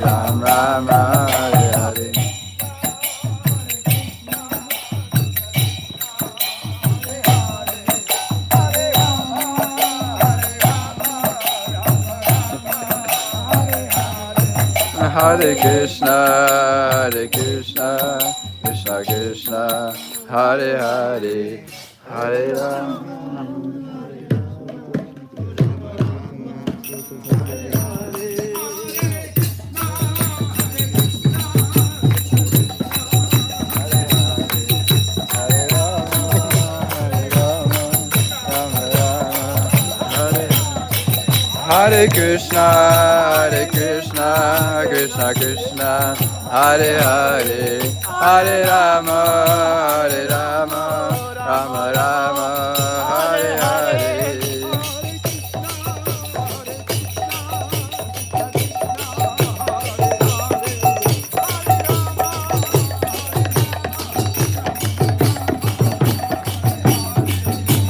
Ram Ram Hare Hare. Hare Krishna, Hare Krishna, Krishna Krishna, Hare Hare, Hare Ram. Hare Krishna, Hare Krishna, Krishna Krishna, Hare Hare, Hare Rama, Hare Rama, Rama Rama, Hare Hare.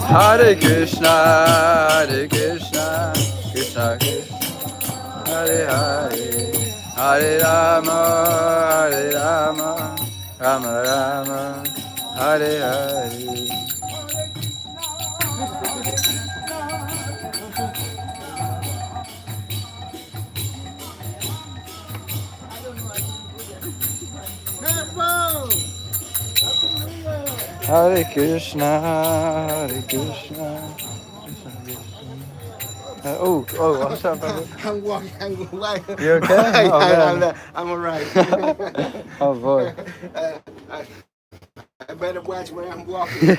Hare Krishna, Hare Krishna, Krishna Krishna, Hare Hare, Hare Rama, Hare Rama, Rama Rama, Hare Hare. Hare Krishna, Hare Krishna. What's up, brother? I'm walking. You okay? I'm all right. Oh boy. I better watch where I'm walking.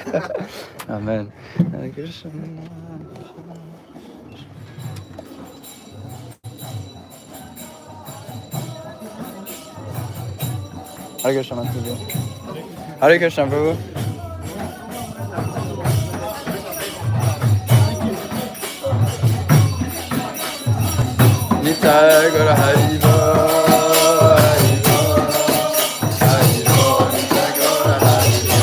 Amen. Hare Krishna. Hare Krishna, Prabhu. Hare Krishna, Prabhu. Nitai Guru Haribo, Haribo, Haribo, Nitai Guru Haribo.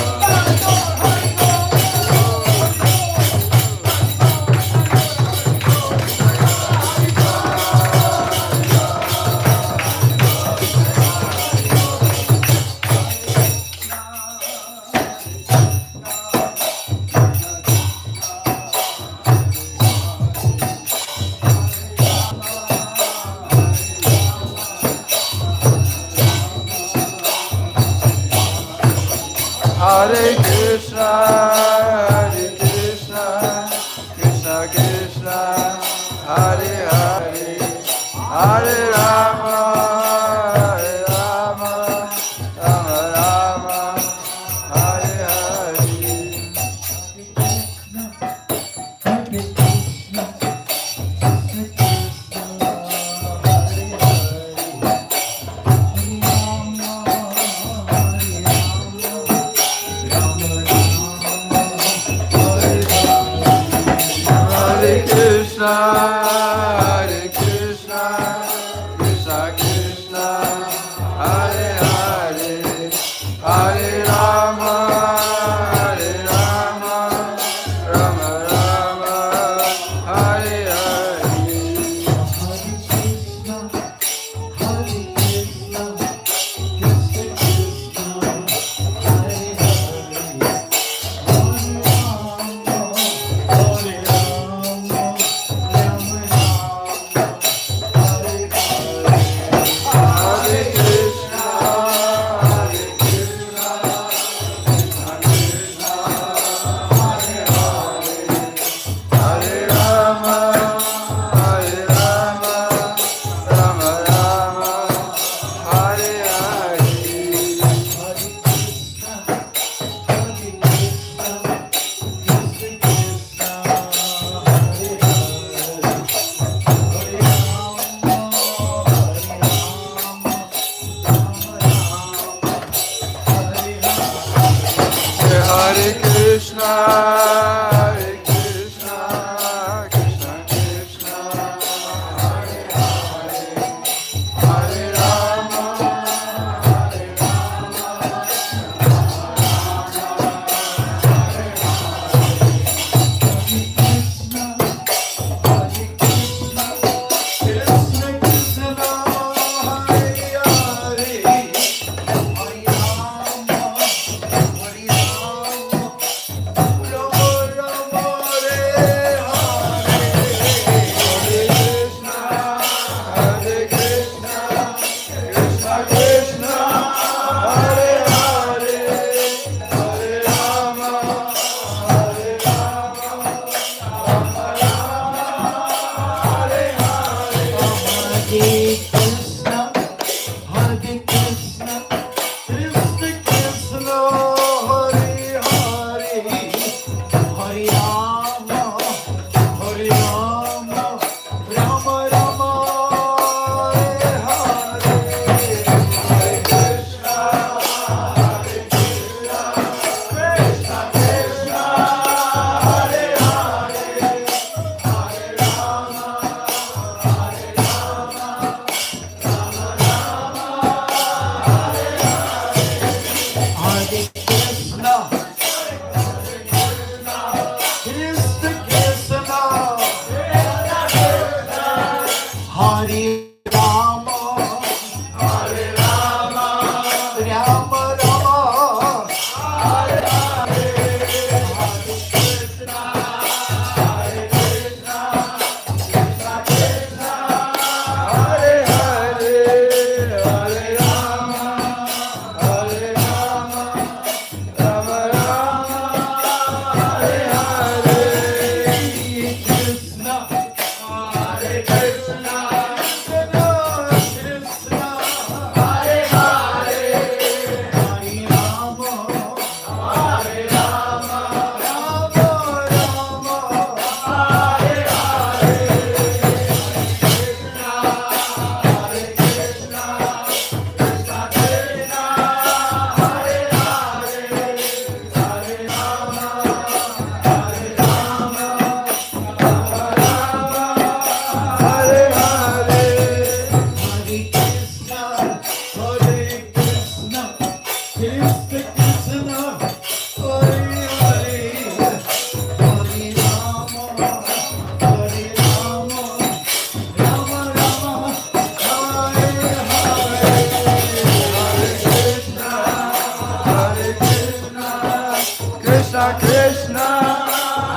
Hare Krishna, Hare Krishna, Krishna Krishna, Hare Hare, Hare Rama, Hare Rama, Rama Rama, Hare Hare.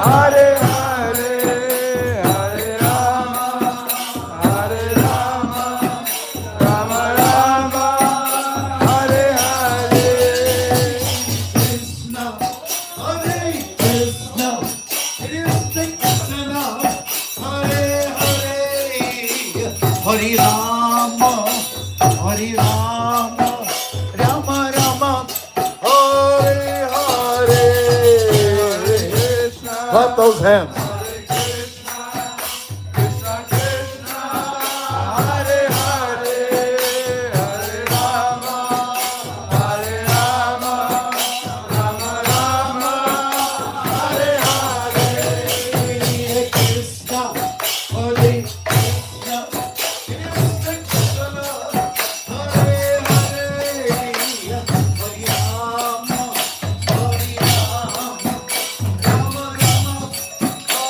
Hare Hare, Hare Rama, Hare Rama, Rama Rama, Hare Hare. Krishna, Hare Krishna, Krishna Krishna, Hare Hare, Hare Rama, Hare Rama, Rama Rama, Hare Hare. Clap those hands. Krishna Krishna, Hare Hare, Hare Rama, Hare Rama, Rama Rama, Hare Hare. Hare Krishna, Hare Krishna, Krishna Krishna, Hare Hare, Hare Rama, Hare Rama, Rama Rama, Hare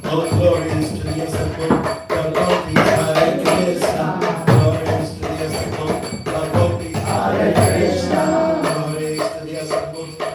All glory is to the Lord. The Lord is Hare Krishna. Glory is to the Lord. The Lord is Hare Krishna. Glory is to the Lord.